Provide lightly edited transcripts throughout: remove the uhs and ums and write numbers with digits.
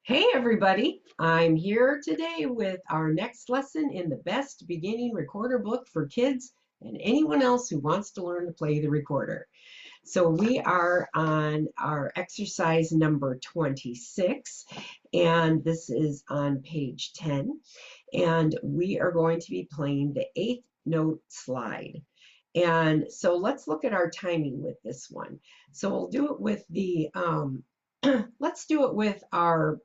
Hey everybody, I'm here today with our next lesson in the best beginning recorder book for kids and anyone else who wants to learn to play the recorder. So we are on our exercise number 26, and this is on page 10, and we are going to be playing the eighth note slide. And so let's look at our timing with this one. So we'll do it with the let's do it with our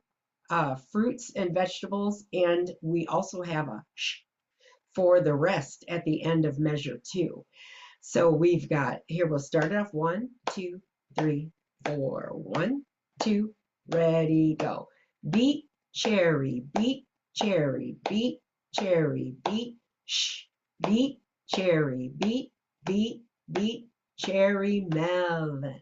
fruits and vegetables, and we also have a sh for the rest at the end of measure two. So we've got, here we'll start it off, 1, 2, 3, 4. 1, 2, ready, go. Beet, cherry, beet, cherry, beet, cherry, beet, sh, beet, cherry, beet, beet, beet, cherry, melon.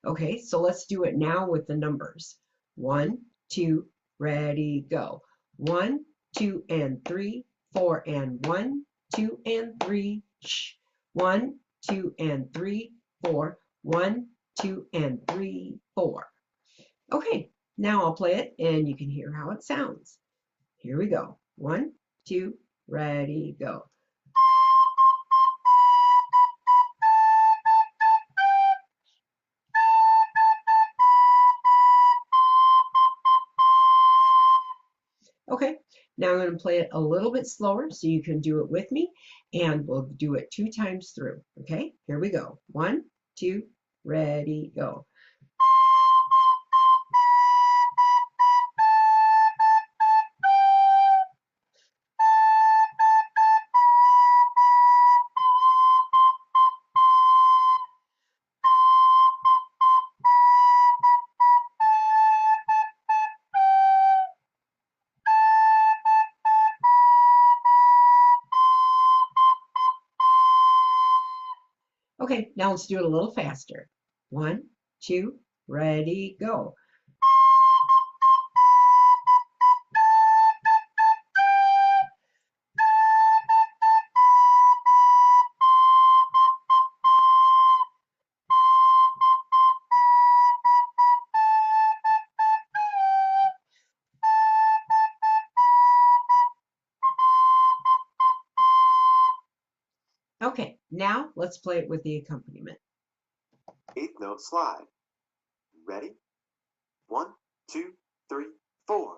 Okay, so let's do it now with the numbers. 1, 2, ready, go. 1, 2, and 3, 4, and 1, 2, and 3, shh. 1, 2, and 3, 4, 1, 2, and 3, 4. Okay, now I'll play it and you can hear how it sounds. Here we go. 1, 2, ready, go. Okay, now I'm going to play it a little bit slower so you can do it with me, and we'll do it 2 times through. Okay, here we go. 1, 2, ready, go. Okay, now let's do it a little faster. 1, 2, ready, go. Okay, now let's play it with the accompaniment. Eighth note slide. Ready? 1, 2, 3, 4.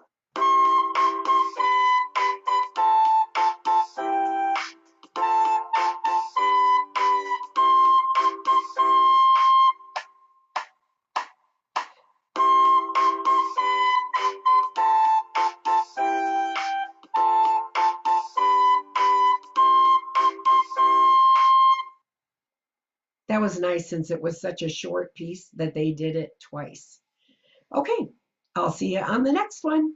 That was nice since it was such a short piece that they did it twice. Okay, I'll see you on the next one.